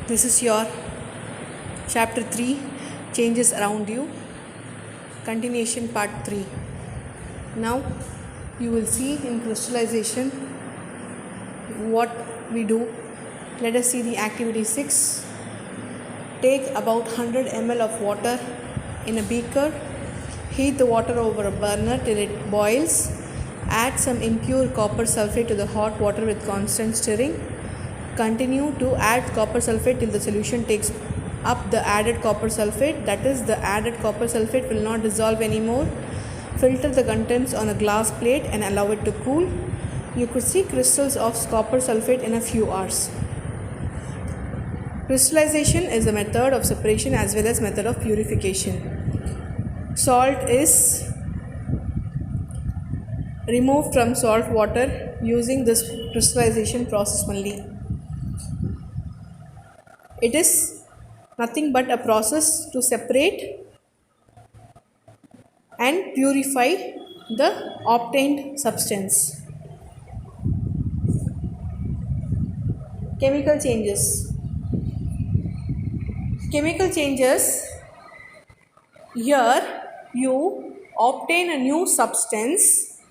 This is your chapter 3, Changes Around You, continuation part 3. Now you will see in crystallization what we do. Let us see the activity 6. Take about 100 ml of water in a beaker. Heat the water over a burner till it boils. Add some impure copper sulfate to the hot water with constant stirring. Continue to add copper sulfate till the solution takes up the added copper sulfate, that is, the added copper sulfate will not dissolve anymore. Filter the contents on a glass plate and allow it to cool. You could see crystals of copper sulfate in a few hours. Crystallization is a method of separation as well as method of purification. Salt is removed from salt water using this crystallization process only. It is nothing but a process to separate and purify the obtained substance. Chemical changes. Chemical changes, here you obtain a new substance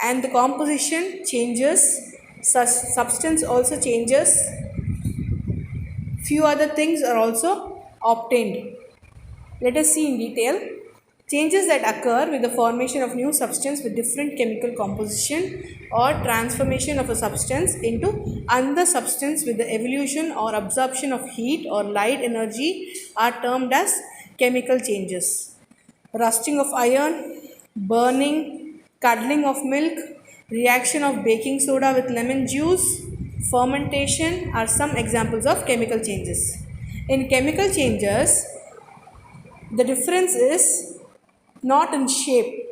and the composition changes, such substance also changes, few other things are also obtained. Let us see in detail. Changes that occur with the formation of new substance with different chemical composition or transformation of a substance into another substance with the evolution or absorption of heat or light energy are termed as chemical changes. Rusting of iron, burning, curdling of milk, reaction of baking soda with lemon juice, fermentation are some examples of chemical changes. In chemical changes, the difference is not in shape.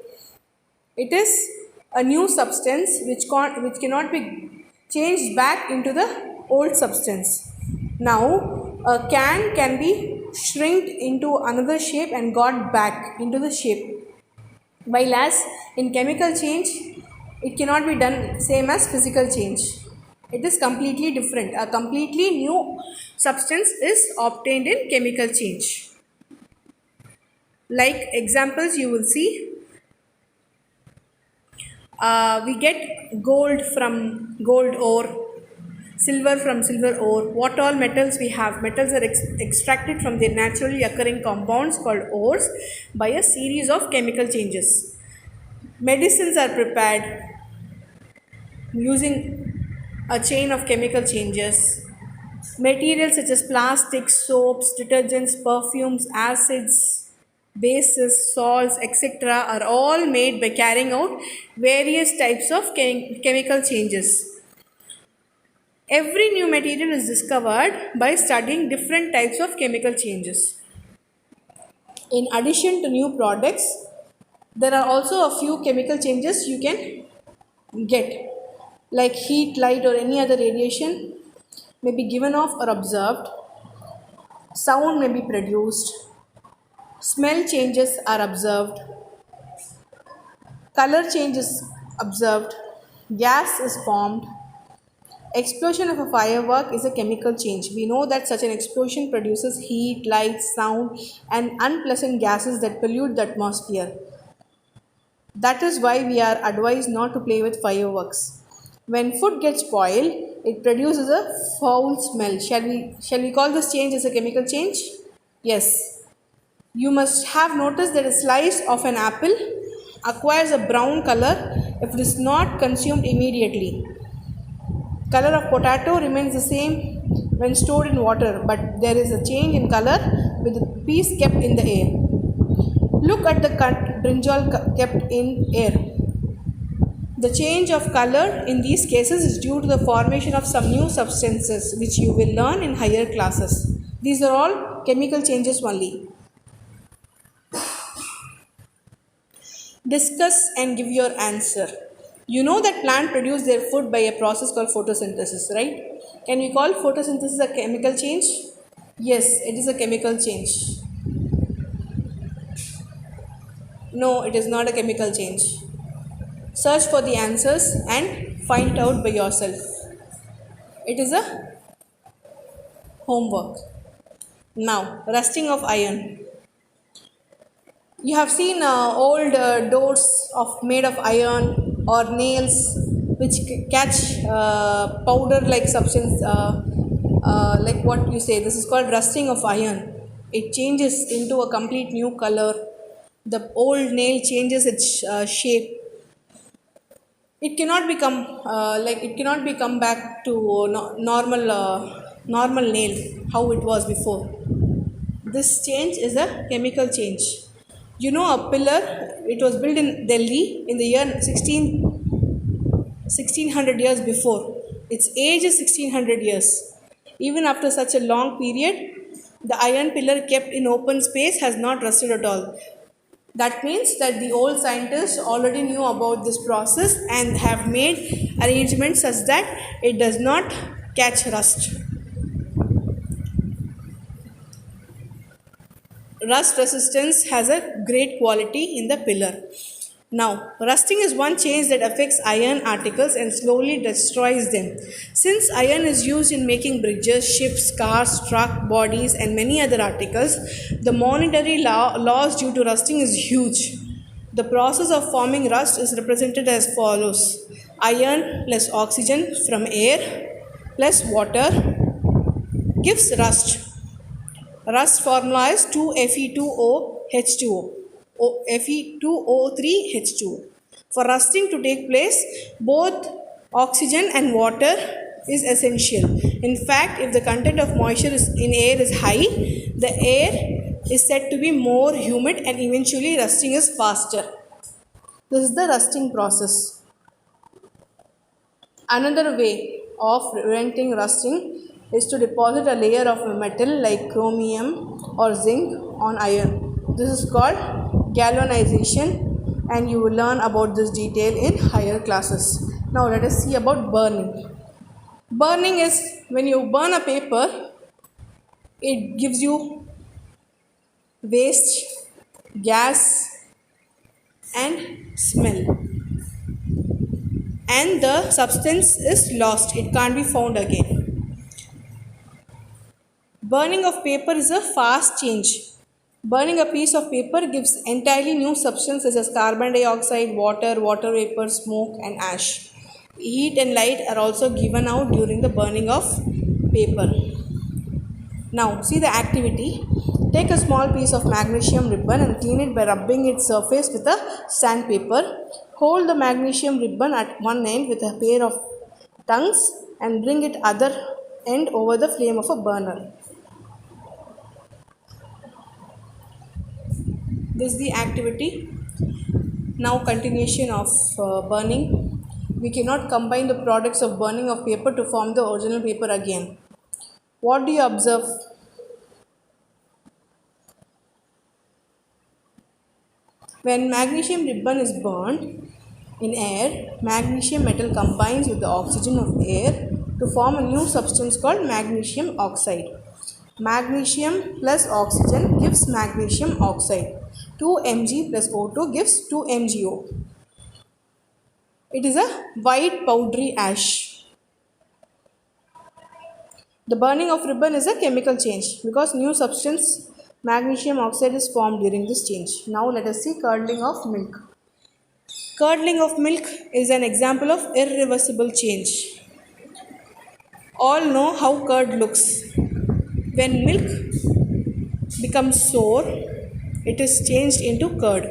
It is a new substance which cannot be changed back into the old substance. Now, a can be shrinked into another shape and got back into the shape. While as in chemical change, it cannot be done same as physical change. It is completely different. A completely new substance is obtained in chemical change. Like examples you will see, we get gold from gold ore, silver from silver ore. What all metals we have? Metals are extracted from their naturally occurring compounds called ores by a series of chemical changes. Medicines are prepared using a chain of chemical changes. Materials such as plastics, soaps, detergents, perfumes, acids, bases, salts, etc. are all made by carrying out various types of chemical changes. Every new material is discovered by studying different types of chemical changes. In addition to new products, there are also a few chemical changes you can get, like heat, light, or any other radiation may be given off or observed. Sound may be produced. Smell changes are observed. Color change is observed. Gas is formed. Explosion of a firework is a chemical change. We know that such an explosion produces heat, light, sound, and unpleasant gases that pollute the atmosphere. That is why we are advised not to play with fireworks. When food gets spoiled, it produces a foul smell. Shall we call this change as a chemical change? Yes. You must have noticed that a slice of an apple acquires a brown color if it is not consumed immediately. Color of potato remains the same when stored in water, but there is a change in color with the piece kept in the air. Look at the brinjal kept in air. The change of color in these cases is due to the formation of some new substances which you will learn in higher classes. These are all chemical changes only. Discuss and give your answer. You know that plants produce their food by a process called photosynthesis, right? Can we call photosynthesis a chemical change? Yes, it is a chemical change. No, it is not a chemical change. Search for the answers and find it out by yourself. It is a homework. Now, rusting of iron. You have seen old doors of made of iron or nails which catch powder like substance, like what you say. This is called rusting of iron. It changes into a complete new color. The old nail changes its shape. It cannot become like it cannot be come back to normal nail how it was before. This change is a chemical change. You know, a pillar, it was built in Delhi in the year 1600 years before. Its age is 1600 years. Even after such a long period, the iron pillar kept in open space has not rusted at all. That means that the old scientists already knew about this process and have made arrangements such that it does not catch rust. Rust resistance has a great quality in the pillar. Now, rusting is one change that affects iron articles and slowly destroys them. Since iron is used in making bridges, ships, cars, truck bodies, and many other articles, the monetary loss due to rusting is huge. The process of forming rust is represented as follows: iron plus oxygen from air plus water gives rust. Rust formula is 2Fe2O H2O, Fe2O3H2O. For rusting to take place, both oxygen and water is essential. In fact, if the content of moisture in air is high, the air is said to be more humid and eventually rusting is faster. This is the rusting process. Another way of preventing rusting is to deposit a layer of metal like chromium or zinc on iron. This is called galvanization, and you will learn about this detail in higher classes. Now let us see about burning. Burning is when you burn a paper, it gives you waste, gas, and smell, and the substance is lost, it can't be found again. Burning of paper is a fast change. Burning a piece of paper gives entirely new substance such as carbon dioxide, water, water vapor, smoke, and ash. Heat and light are also given out during the burning of paper. Now, see the activity. Take a small piece of magnesium ribbon and clean it by rubbing its surface with a sandpaper. Hold the magnesium ribbon at one end with a pair of tongues and bring it other end over the flame of a burner. This is the activity. Now, continuation of burning. We cannot combine the products of burning of paper to form the original paper again. What do you observe? When magnesium ribbon is burned in air, magnesium metal combines with the oxygen of air to form a new substance called magnesium oxide. Magnesium plus oxygen gives magnesium oxide. 2Mg plus O2 gives 2MgO. It is a white powdery ash. The burning of ribbon is a chemical change because new substance magnesium oxide is formed during this change. Now let us see curdling of milk. Curdling of milk is an example of irreversible change. All know how curd looks. When milk becomes sour, it is changed into curd.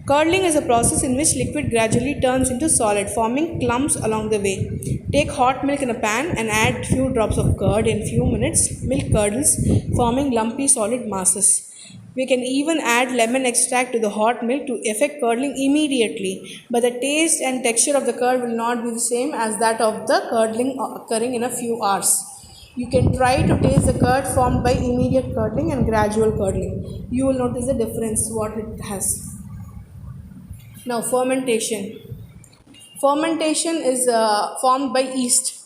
Curdling is a process in which liquid gradually turns into solid, forming clumps along the way. Take hot milk in a pan and add few drops of curd. In few minutes, milk curdles, forming lumpy solid masses. We can even add lemon extract to the hot milk to effect curdling immediately, but the taste and texture of the curd will not be the same as that of the curdling occurring in a few hours. You can try to taste the curd formed by immediate curdling and gradual curdling. You will notice the difference what it has. Now, fermentation. Fermentation is formed by yeast.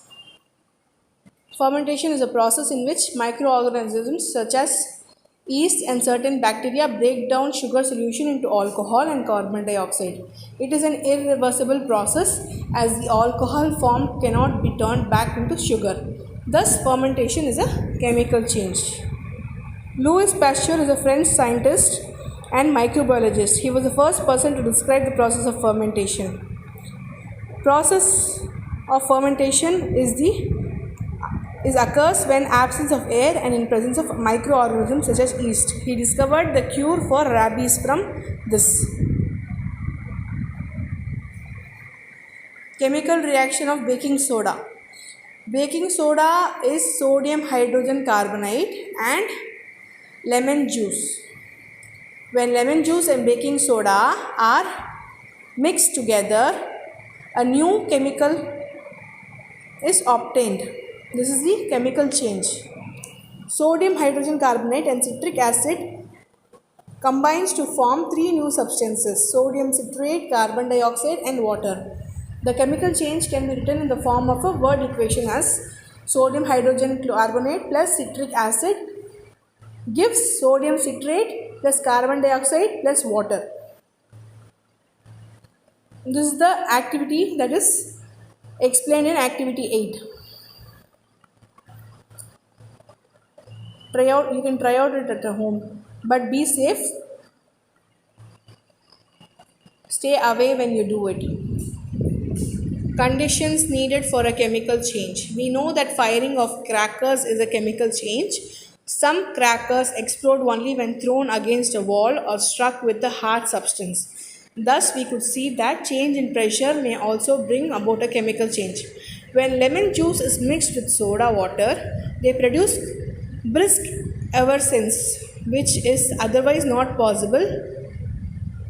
Fermentation is a process in which microorganisms such as Yeast and certain bacteria break down sugar solution into alcohol and carbon dioxide. It is an irreversible process as the alcohol formed cannot be turned back into sugar. Thus, fermentation is a chemical change. Louis Pasteur is a French scientist and microbiologist. He was the first person to describe the process of fermentation. Process of fermentation is occurs when absence of air and in presence of microorganisms such as yeast. He discovered the cure for rabies from this. Chemical reaction of baking soda. Baking soda is sodium hydrogen carbonate and lemon juice. When lemon juice and baking soda are mixed together, a new chemical is obtained. This is the chemical change. Sodium hydrogen carbonate and citric acid combines to form three new substances: sodium citrate, carbon dioxide and water. The chemical change can be written in the form of a word equation as sodium hydrogen carbonate plus citric acid gives sodium citrate plus carbon dioxide plus water. This is the activity that is explained in activity 8. You can try out it at home, but be safe. Stay away when you do it. Conditions needed for a chemical change. We know that firing of crackers is a chemical change. Some crackers explode only when thrown against a wall or struck with a hard substance. Thus, we could see that change in pressure may also bring about a chemical change. When lemon juice is mixed with soda water, they produce brisk effervescence, which is otherwise not possible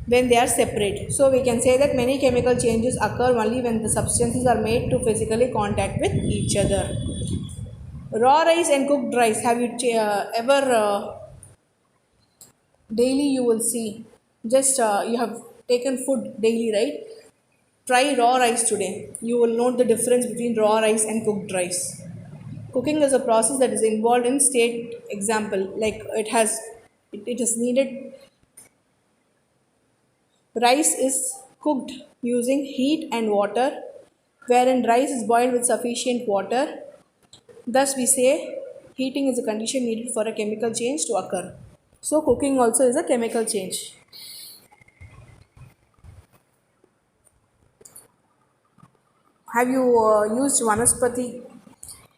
when they are separate. So we can say that many chemical changes occur only when the substances are made to physically contact with each other. Raw rice and cooked rice. Have you ever daily you will see just you have taken food daily, right? Try raw rice today. You will note the difference between raw rice and cooked rice. Cooking is a process that is involved in state example, like it is needed. Rice is cooked using heat and water, wherein rice is boiled with sufficient water. Thus, we say heating is a condition needed for a chemical change to occur. So, cooking also is a chemical change. Have you used Vanaspati?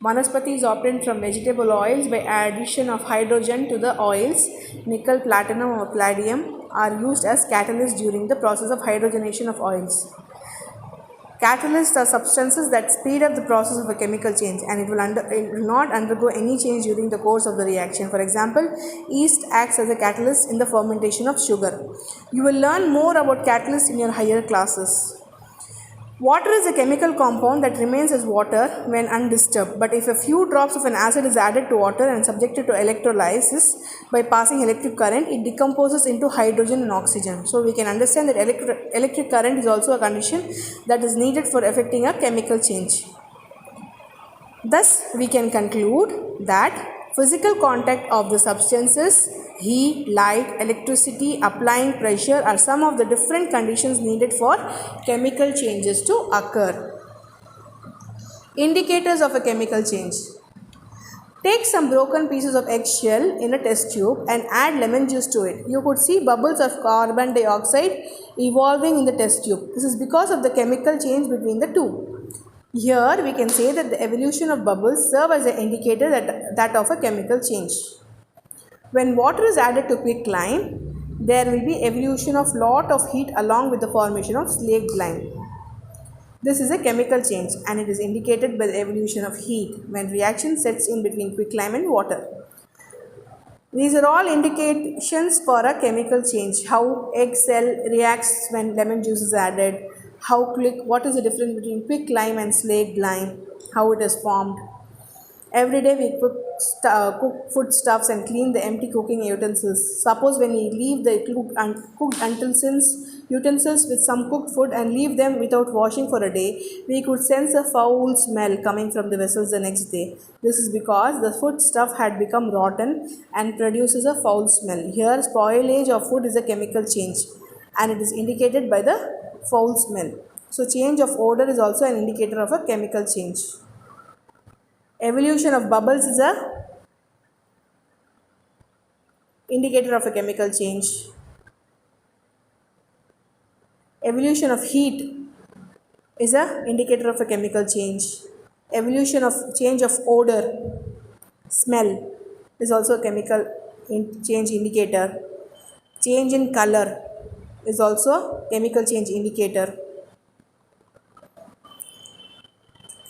Vanaspati is obtained from vegetable oils by addition of hydrogen to the oils. Nickel, platinum or palladium are used as catalysts during the process of hydrogenation of oils. Catalysts are substances that speed up the process of a chemical change and it will not undergo any change during the course of the reaction. For example, yeast acts as a catalyst in the fermentation of sugar. You will learn more about catalysts in your higher classes. Water is a chemical compound that remains as water when undisturbed, but if a few drops of an acid is added to water and subjected to electrolysis by passing electric current, it decomposes into hydrogen and oxygen. So we can understand that electric current is also a condition that is needed for effecting a chemical change. Thus, we can conclude that physical contact of the substances, heat, light, electricity, applying pressure are some of the different conditions needed for chemical changes to occur. Indicators of a chemical change. Take some broken pieces of eggshell in a test tube and add lemon juice to it. You could see bubbles of carbon dioxide evolving in the test tube. This is because of the chemical change between the two. Here we can say that the evolution of bubbles serve as an indicator that of a chemical change. When water is added to quicklime, there will be evolution of lot of heat along with the formation of slaked lime. This is a chemical change and it is indicated by the evolution of heat when reaction sets in between quicklime and water. These are all indications for a chemical change. How egg cell reacts when lemon juice is added. What is the difference between quicklime and slaked lime, how it is formed. Every day we cook foodstuffs and clean the empty cooking utensils. Suppose when we leave the cooked utensils with some cooked food and leave them without washing for a day, we could sense a foul smell coming from the vessels the next day. This is because the foodstuff had become rotten and produces a foul smell. Here, spoilage of food is a chemical change and it is indicated by the foul smell. So, change of odor is also an indicator of a chemical change. Evolution of bubbles is a indicator of a chemical change. Evolution of heat is a indicator of a chemical change. Evolution of change of odor, smell is also a chemical change indicator. Change in color is also chemical change indicator.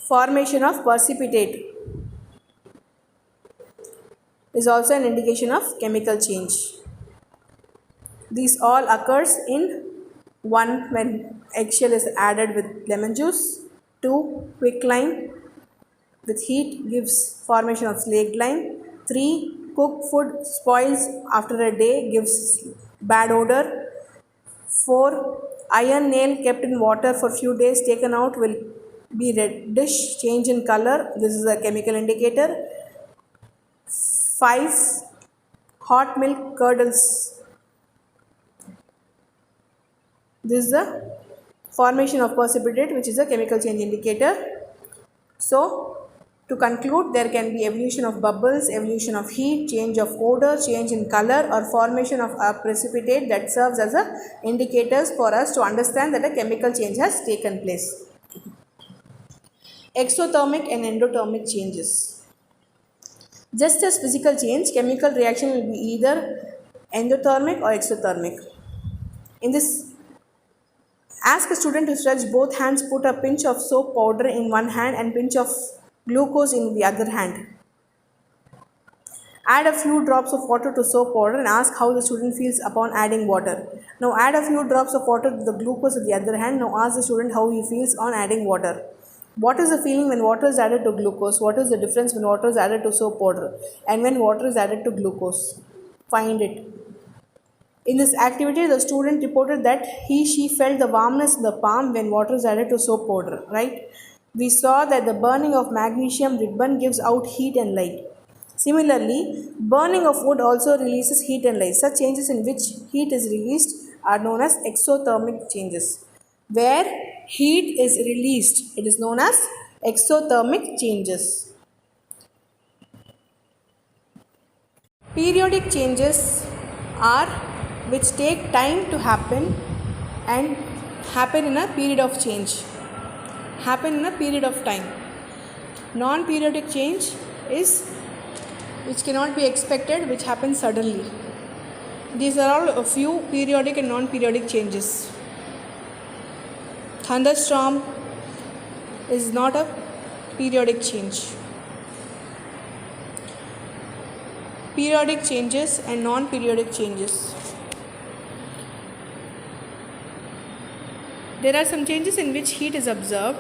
Formation of precipitate is also an indication of chemical change. These all occurs in 1. When eggshell is added with lemon juice. 2. Quicklime with heat gives formation of slaked lime. 3. Cooked food spoils after a day gives bad odor. 4. Iron nail kept in water for few days taken out will be reddish, change in color. This is a chemical indicator. 5. Hot milk curdles. This is the formation of precipitate, which is a chemical change indicator. So, to conclude, there can be evolution of bubbles, evolution of heat, change of odor, change in color, or formation of a precipitate that serves as a indicators for us to understand that a chemical change has taken place. Exothermic and endothermic changes. Just as physical change, chemical reaction will be either endothermic or exothermic. In this, ask a student to stretch both hands, put a pinch of soap powder in one hand and pinch of glucose in the other hand. Add a few drops of water to soap powder and ask how the student feels upon adding water. Now add a few drops of water to the glucose in the other hand. Now ask the student how he feels on adding water. What is the feeling when water is added to glucose? What is the difference when water is added to soap powder and when water is added to glucose? Find it. In this activity, the student reported that she felt the warmness in the palm when water is added to soap powder, right? We saw that the burning of magnesium ribbon gives out heat and light. Similarly, burning of wood also releases heat and light. Such changes in which heat is released are known as exothermic changes. Where heat is released, it is known as exothermic changes. Periodic changes are which take time to happen and happen in a period of change. Happen in a period of time. Non-periodic change is which cannot be expected, which happens suddenly. These are all a few periodic and non-periodic changes. Thunderstorm is not a periodic change. Periodic changes and non-periodic changes. There are some changes in which heat is observed.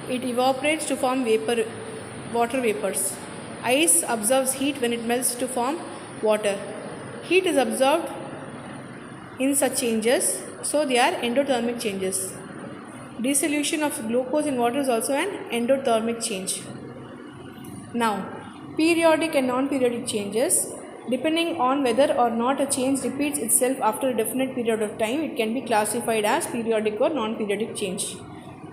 It evaporates to form water vapors. Ice absorbs heat when it melts to form water. Heat is observed in such changes, so they are endothermic changes. Dissolution of glucose in water is also an endothermic change. Now, periodic and non-periodic changes. Depending on whether or not a change repeats itself after a definite period of time, it can be classified as periodic or non-periodic change.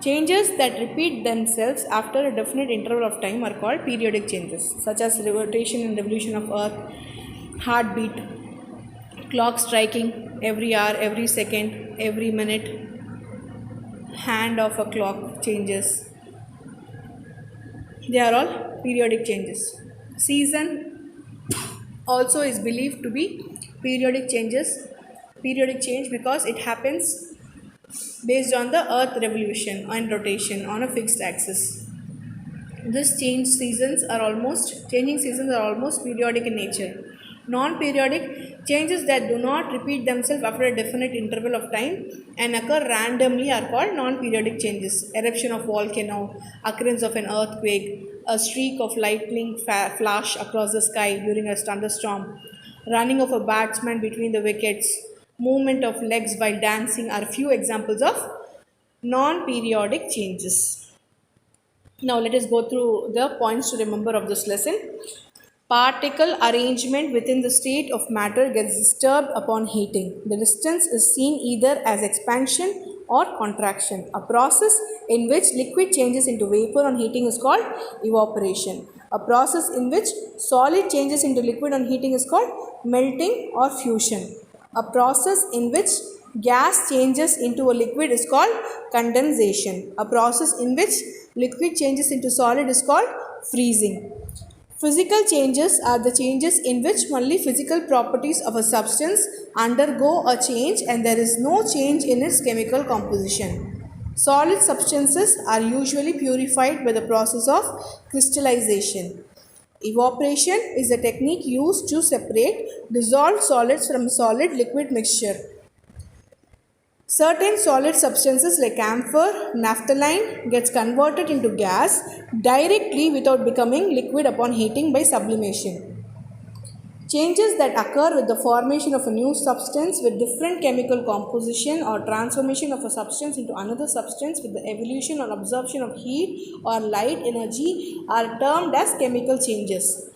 Changes that repeat themselves after a definite interval of time are called periodic changes, such as rotation and revolution of Earth, heartbeat, clock striking every hour, every second, every minute, hand of a clock changes. They are all periodic changes. Season also is believed to be periodic change because it happens based on the earth revolution and rotation on a fixed axis. Changing seasons are almost periodic in nature. Non-periodic changes that do not repeat themselves after a definite interval of time and occur randomly are called non-periodic changes. Eruption of volcano, occurrence of an earthquake, a streak of lightning flash across the sky during a thunderstorm, running of a batsman between the wickets, movement of legs while dancing are few examples of non-periodic changes. Now let us go through the points to remember of this lesson. Particle arrangement within the state of matter gets disturbed upon heating. The distance is seen either as expansion or contraction. A process in which liquid changes into vapor on heating is called evaporation. A process in which solid changes into liquid on heating is called melting or fusion. A process in which gas changes into a liquid is called condensation. A process in which liquid changes into solid is called freezing. Physical changes are the changes in which only physical properties of a substance undergo a change and there is no change in its chemical composition. Solid substances are usually purified by the process of crystallization. Evaporation is a technique used to separate dissolved solids from solid liquid mixture. Certain solid substances like camphor, naphthalene gets converted into gas directly without becoming liquid upon heating by sublimation. Changes that occur with the formation of a new substance with different chemical composition or transformation of a substance into another substance with the evolution or absorption of heat or light energy are termed as chemical changes.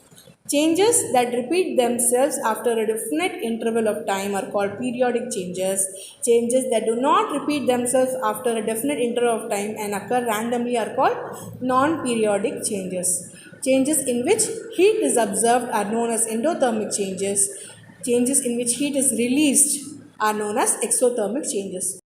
Changes that repeat themselves after a definite interval of time are called periodic changes. Changes that do not repeat themselves after a definite interval of time and occur randomly are called non-periodic changes. Changes in which heat is observed are known as endothermic changes. Changes in which heat is released are known as exothermic changes.